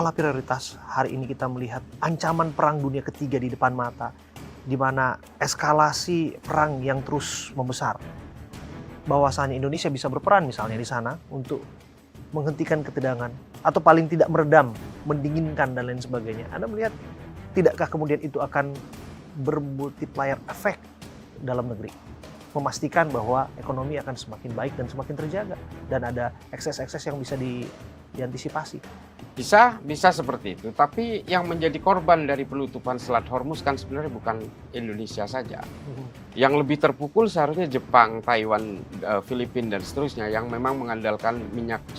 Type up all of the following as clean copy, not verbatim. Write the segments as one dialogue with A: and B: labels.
A: skala prioritas hari ini kita melihat ancaman perang dunia ketiga di depan mata, di mana eskalasi perang yang terus membesar. Bahwasanya Indonesia bisa berperan misalnya di sana untuk menghentikan ketegangan atau paling tidak meredam, mendinginkan dan lain sebagainya. Anda melihat tidakkah kemudian itu akan bermultiplier efek dalam negeri? Memastikan bahwa ekonomi akan semakin baik dan semakin terjaga dan ada ekses-ekses yang bisa diantisipasi.
B: Bisa seperti itu, tapi yang menjadi korban dari penutupan Selat Hormuz kan sebenarnya bukan Indonesia saja. Yang lebih terpukul seharusnya Jepang, Taiwan, Filipina dan seterusnya yang memang mengandalkan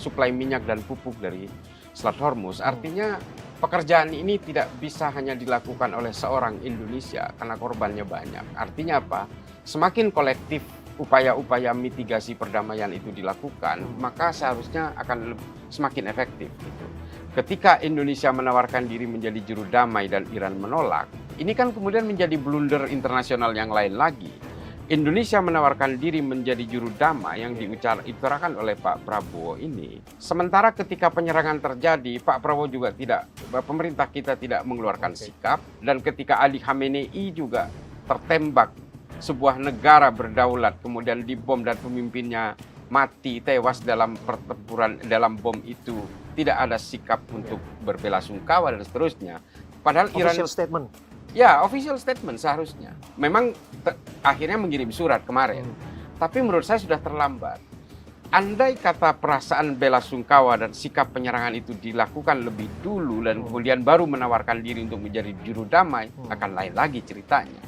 B: suplai minyak dan pupuk dari Selat Hormuz. Artinya pekerjaan ini tidak bisa hanya dilakukan oleh seorang Indonesia karena korbannya banyak. Artinya apa? Semakin kolektif upaya-upaya mitigasi perdamaian itu dilakukan, maka seharusnya akan semakin efektif. Gitu. Ketika Indonesia menawarkan diri menjadi juru damai dan Iran menolak, ini kan kemudian menjadi blunder internasional yang lain lagi. Indonesia menawarkan diri menjadi juru damai yang diutarakan oleh Pak Prabowo ini. Sementara ketika penyerangan terjadi, Pak Prabowo juga pemerintah kita tidak mengeluarkan sikap, dan ketika Ali Khamenei juga tertembak, sebuah negara berdaulat kemudian dibom dan pemimpinnya mati, tewas dalam pertempuran dalam bom itu, tidak ada sikap untuk berbelasungkawa dan seterusnya. Padahal Iran
A: Official statement.
B: Ya, official statement seharusnya. Memang akhirnya mengirim surat kemarin. Tapi menurut saya sudah terlambat. Andai kata perasaan belasungkawa dan sikap penyerangan itu dilakukan lebih dulu dan kemudian baru menawarkan diri untuk menjadi juru damai, akan lain lagi ceritanya.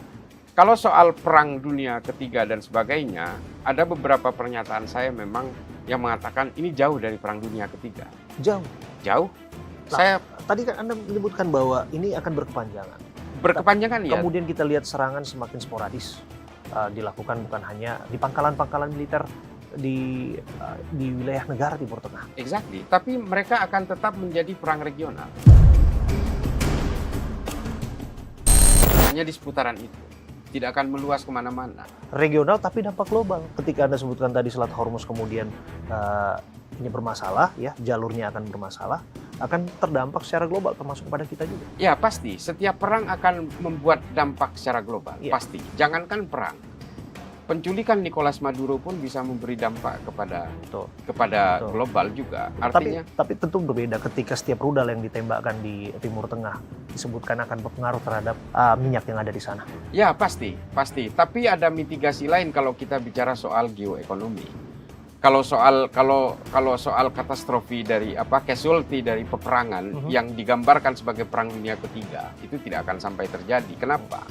B: Kalau soal perang dunia ketiga dan sebagainya, ada beberapa pernyataan saya memang yang mengatakan ini jauh dari perang dunia ketiga. Jauh.
A: Nah, tadi kan Anda menyebutkan bahwa ini akan berkepanjangan.
B: Berkepanjangan ya.
A: Kemudian kita lihat serangan semakin sporadis dilakukan bukan hanya di pangkalan-pangkalan militer di wilayah negara Timur Tengah.
B: Exactly. Tapi mereka akan tetap menjadi perang regional. Hanya di seputaran itu. Tidak akan meluas kemana-mana.
A: Regional tapi dampak global. Ketika Anda sebutkan tadi Selat Hormuz kemudian ini bermasalah, ya jalurnya akan bermasalah, akan terdampak secara global termasuk pada kita juga.
B: Ya pasti, setiap perang akan membuat dampak secara global, pasti. Jangankan perang, penculikan Nicolas Maduro pun bisa memberi dampak kepada global juga. Artinya,
A: tapi tentu berbeda ketika setiap rudal yang ditembakkan di Timur Tengah disebutkan akan berpengaruh terhadap minyak yang ada di sana.
B: Ya pasti. Tapi ada mitigasi lain kalau kita bicara soal geoekonomi. Kalau soal katastrofi dari casualty dari peperangan yang digambarkan sebagai perang dunia ketiga itu tidak akan sampai terjadi. Kenapa?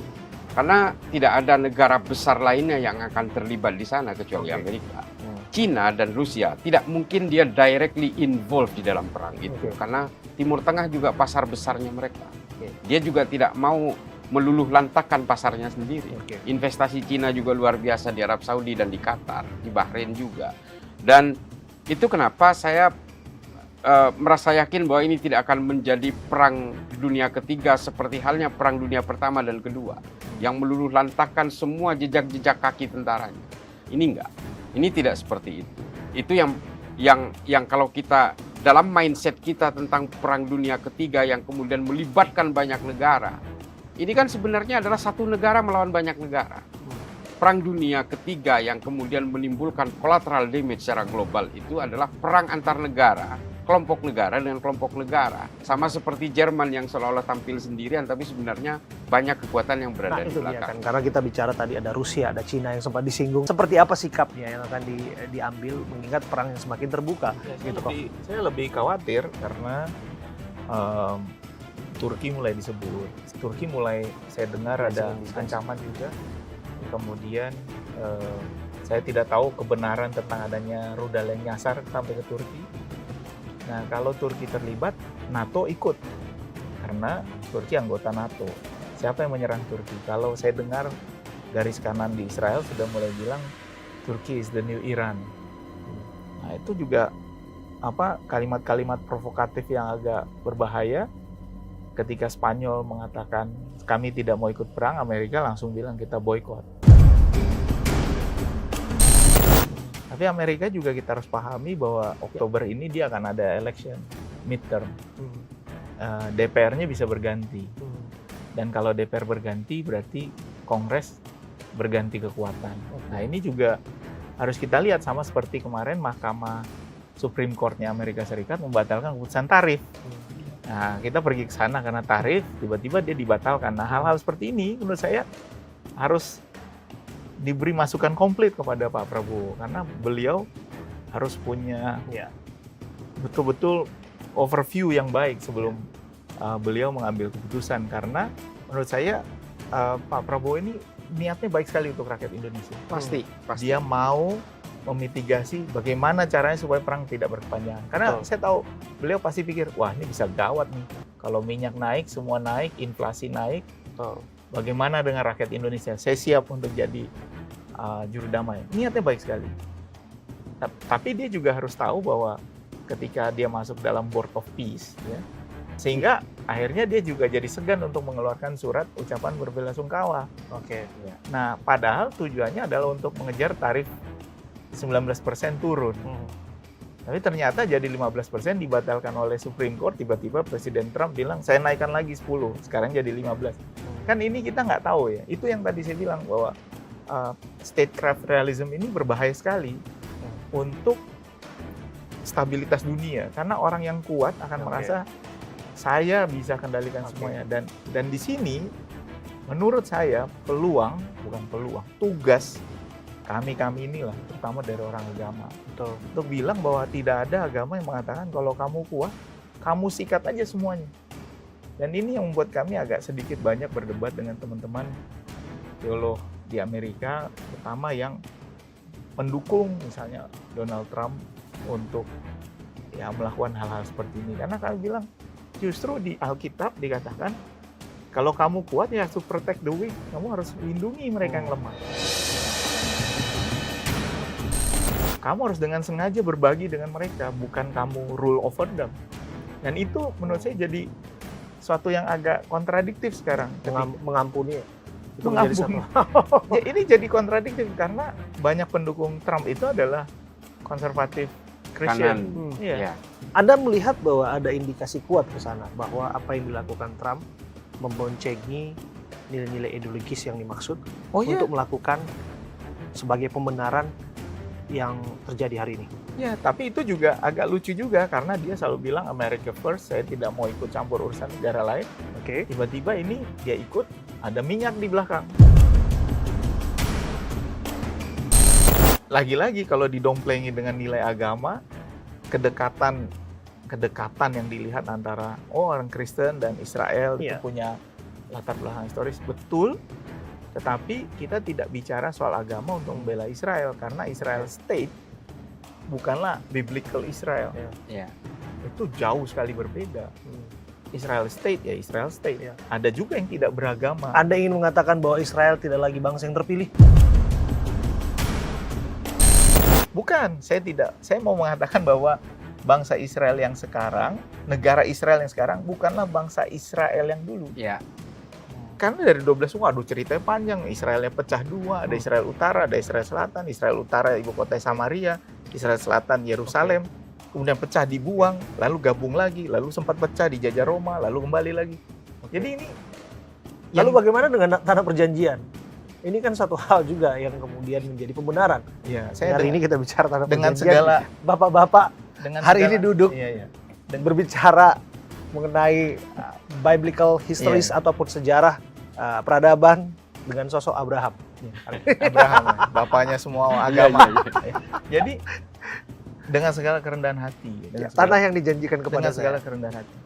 B: Karena tidak ada negara besar lainnya yang akan terlibat di sana kecuali Amerika. Cina dan Rusia tidak mungkin dia directly involved di dalam perang itu karena Timur Tengah juga pasar besarnya mereka. Dia juga tidak mau meluluh lantakkan pasarnya sendiri. Investasi Cina juga luar biasa di Arab Saudi dan di Qatar, di Bahrain juga. Dan itu kenapa saya merasa yakin bahwa ini tidak akan menjadi perang dunia ketiga seperti halnya perang dunia pertama dan kedua yang meluluh lantakkan semua jejak-jejak kaki tentaranya. Ini enggak. Ini tidak seperti itu. Itu yang kalau kita dalam mindset kita tentang perang dunia ketiga yang kemudian melibatkan banyak negara, ini kan sebenarnya adalah satu negara melawan banyak negara. Perang dunia ketiga yang kemudian menimbulkan collateral damage secara global itu adalah perang antar negara, kelompok negara dengan kelompok negara. Sama seperti Jerman yang seolah-olah tampil sendirian, tapi sebenarnya banyak kekuatan yang berada di belakang.
A: Kan, karena kita bicara tadi ada Rusia, ada Cina yang sempat disinggung. Seperti apa sikapnya yang akan diambil mengingat perang yang semakin terbuka?
C: Saya lebih khawatir karena Turki mulai disebut. Turki mulai saya dengar ada ancaman juga. Kemudian saya tidak tahu kebenaran tentang adanya rudal yang nyasar sampai ke Turki. Nah, kalau Turki terlibat, NATO ikut. Karena Turki anggota NATO. Siapa yang menyerang Turki? Kalau saya dengar garis kanan di Israel sudah mulai bilang Turki is the new Iran. Nah, itu juga kalimat-kalimat provokatif yang agak berbahaya. Ketika Spanyol mengatakan kami tidak mau ikut perang, Amerika langsung bilang kita boykot. Tapi Amerika juga kita harus pahami bahwa Oktober ini dia akan ada election midterm. DPR-nya bisa berganti. Dan kalau DPR berganti berarti Kongres berganti kekuatan. Nah ini juga harus kita lihat, sama seperti kemarin Mahkamah Supreme Court-nya Amerika Serikat membatalkan keputusan tarif. Nah kita pergi ke sana karena tarif, tiba-tiba dia dibatalkan. Nah hal-hal seperti ini menurut saya harus diberi masukan komplit kepada Pak Prabowo, karena beliau harus punya betul-betul overview yang baik sebelum beliau mengambil keputusan, karena menurut saya Pak Prabowo ini niatnya baik sekali untuk rakyat Indonesia.
B: Pasti.
C: Dia mau memitigasi bagaimana caranya supaya perang tidak berkepanjangan. Karena saya tahu beliau pasti pikir, wah ini bisa gawat nih. Kalau minyak naik, semua naik, inflasi naik. Bagaimana dengan rakyat Indonesia? Saya siap untuk jadi juru damai. Niatnya baik sekali. Tapi dia juga harus tahu bahwa ketika dia masuk dalam Board of Peace, ya, sehingga akhirnya dia juga jadi segan untuk mengeluarkan surat ucapan berbela-sungkawa. Ya. Nah, padahal tujuannya adalah untuk mengejar tarif 19% turun. Tapi ternyata jadi 15% dibatalkan oleh Supreme Court, tiba-tiba Presiden Trump bilang, saya naikkan lagi 10, sekarang jadi 15. Kan ini kita nggak tahu ya. Itu yang tadi saya bilang bahwa statecraft realism ini berbahaya sekali untuk stabilitas dunia. Karena orang yang kuat akan merasa, saya bisa kendalikan semuanya, dan di sini menurut saya tugas kami inilah, terutama dari orang agama, untuk bilang bahwa tidak ada agama yang mengatakan kalau kamu kuat, kamu sikat aja semuanya. Dan ini yang membuat kami agak sedikit banyak berdebat dengan teman-teman teolog di Amerika, terutama yang mendukung misalnya Donald Trump untuk melakukan hal-hal seperti ini. Karena kami bilang, justru di Alkitab dikatakan, kalau kamu kuat ya to protect the weak, kamu harus lindungi mereka yang lemah. Kamu harus dengan sengaja berbagi dengan mereka, bukan kamu rule over them. Dan itu menurut saya jadi suatu yang agak kontradiktif sekarang.
A: Mengampuni.
C: Mengampuni. Ya, ini jadi kontradiktif karena banyak pendukung Trump itu adalah konservatif Christian.
B: Ya.
A: Anda melihat bahwa ada indikasi kuat ke sana bahwa apa yang dilakukan Trump memboncengi nilai-nilai ideologis yang dimaksud untuk melakukan sebagai pembenaran yang terjadi hari ini.
C: Ya, tapi itu juga agak lucu juga karena dia selalu bilang America first, saya tidak mau ikut campur urusan negara lain. Tiba-tiba ini dia ikut, ada minyak di belakang. Lagi-lagi kalau didomplengi dengan nilai agama, kedekatan yang dilihat antara orang Kristen dan Israel itu punya latar belakang historis, betul. Tetapi kita tidak bicara soal agama untuk membela Israel, karena Israel state bukanlah biblical Israel. Itu jauh sekali berbeda. Israel state ya Israel state. Ada juga yang tidak beragama.
A: Anda ingin mengatakan bahwa Israel tidak lagi bangsa yang terpilih?
C: Bukan, saya tidak. Saya mau mengatakan bahwa bangsa Israel yang sekarang, negara Israel yang sekarang bukanlah bangsa Israel yang dulu. Karena dari 12 waduh ceritanya panjang. Israelnya pecah dua, ada Israel Utara, ada Israel Selatan. Israel Utara ibu kota Samaria, Israel Selatan Yerusalem. Kemudian pecah dibuang, lalu gabung lagi, lalu sempat pecah dijajah Roma, lalu kembali lagi. Jadi ini
A: lalu bagaimana dengan tanah perjanjian? Ini kan satu hal juga yang kemudian menjadi pembenaran. Hari ini kita bicara tanah
C: dengan
A: perjanjian.
C: segala
A: bapak-bapak hari
C: segala,
A: ini duduk dan berbicara mengenai biblical histories ataupun sejarah peradaban dengan sosok Abraham.
C: Abraham, bapaknya semua agama. Jadi dengan segala kerendahan hati,
A: tanah yang dijanjikan kepada
C: dengan segala kerendahan hati.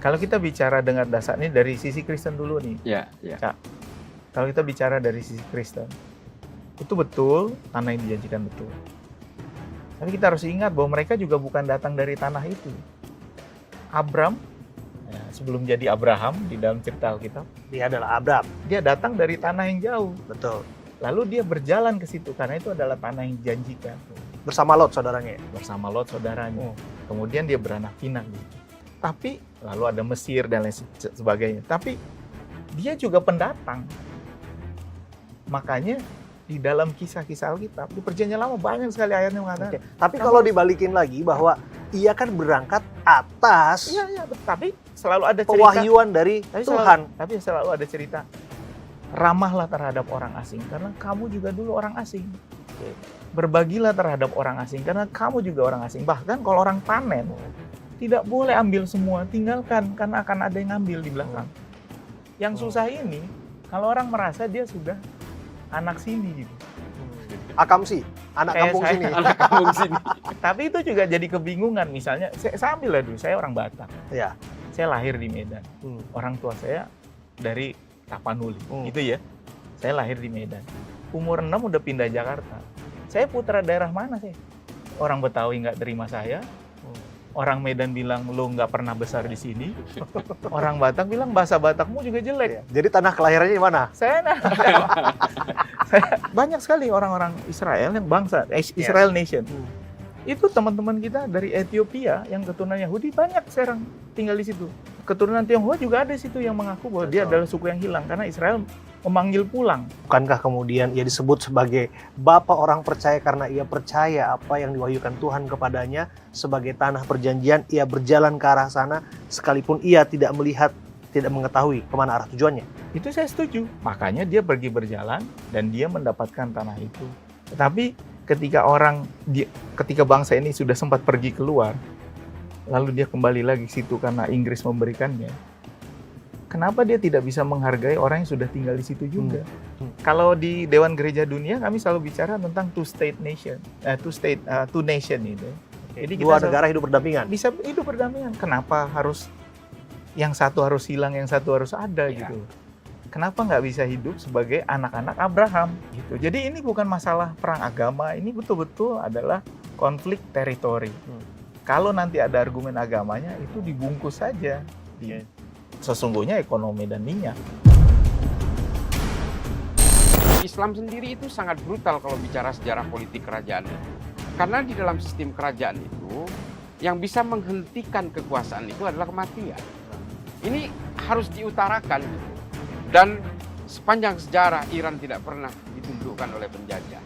C: Kalau kita bicara dengan dasar ini dari sisi Kristen dulu nih, Cak. Kalau kita bicara dari sisi Kristen, itu betul tanah yang dijanjikan betul. Tapi kita harus ingat bahwa mereka juga bukan datang dari tanah itu. Abram, sebelum jadi Abraham di dalam cerita Alkitab,
A: dia adalah Abram.
C: Dia datang dari tanah yang jauh.
A: Betul.
C: Lalu dia berjalan ke situ karena itu adalah tanah yang dijanjikan.
A: Bersama Lot saudaranya.
C: Bersama Lot saudaranya. Kemudian dia beranak pinak gitu. Tapi lalu ada Mesir dan lain sebagainya. Tapi dia juga pendatang. Makanya di dalam kisah-kisah Alkitab di Perjanjian Lama banyak sekali ayatnya mengatakan.
A: Tapi kalau dibalikin lagi bahwa ia kan berangkat atas
C: Iya, tapi selalu ada cerita.
A: pewahyuan dari Tuhan.
C: Tapi selalu ada cerita. Ramahlah terhadap orang asing karena kamu juga dulu orang asing. Berbagilah terhadap orang asing karena kamu juga orang asing. Bahkan kalau orang panen, tidak boleh ambil semua, tinggalkan karena akan ada yang ngambil di belakang. Yang susah ini, kalau orang merasa dia sudah anak sini gitu.
A: Akamsi, anak
C: Kayak
A: kampung
C: saya.
A: sini.
B: Anak kampung sini.
C: Tapi itu juga jadi kebingungan. Misalnya, saya ambil lah dulu, saya orang Batak.
A: Ya.
C: Saya lahir di Medan.
A: Hmm.
C: Orang tua saya dari Tapanuli,
A: Hmm.
C: gitu ya. Saya lahir di Medan. Umur 6 udah pindah Jakarta. Saya putra daerah mana sih? Orang Betawi nggak terima saya. Orang Medan bilang, lo nggak pernah besar di sini. Orang Batak bilang, bahasa Batakmu juga jelek.
A: Jadi tanah kelahirannya di mana?
C: Saya banyak sekali orang-orang Israel yang bangsa, Israel Nation. Itu teman-teman kita dari Ethiopia yang keturunan Yahudi banyak sekarang tinggal di situ. Keturunan Tionghoa juga ada di situ yang mengaku bahwa dia adalah suku yang hilang karena Israel memanggil pulang.
A: Bukankah kemudian ia disebut sebagai Bapa orang percaya karena ia percaya apa yang diwahyukan Tuhan kepadanya sebagai tanah perjanjian, ia berjalan ke arah sana sekalipun ia tidak melihat, tidak mengetahui kemana arah tujuannya.
C: Itu saya setuju. Makanya dia pergi berjalan dan dia mendapatkan tanah itu. Tetapi ketika bangsa ini sudah sempat pergi keluar, lalu dia kembali lagi ke situ karena Inggris memberikannya. Kenapa dia tidak bisa menghargai orang yang sudah tinggal di situ juga? Kalau di Dewan Gereja Dunia kami selalu bicara tentang two nation itu. Jadi
A: Dua negara hidup berdampingan.
C: bisa hidup berdampingan. Kenapa harus yang satu harus hilang, yang satu harus ada
B: Ya.
C: gitu? Kenapa nggak bisa hidup sebagai anak-anak Abraham gitu? Jadi ini bukan masalah perang agama, ini betul-betul adalah konflik teritori. Kalau nanti ada argumen agamanya itu dibungkus saja. Sesungguhnya ekonomi dan minyak.
B: Islam sendiri itu sangat brutal kalau bicara sejarah politik kerajaan itu. Karena di dalam sistem kerajaan itu, yang bisa menghentikan kekuasaan itu adalah kematian. Ini harus diutarakan gitu. Dan sepanjang sejarah Iran tidak pernah ditundukkan oleh penjajah.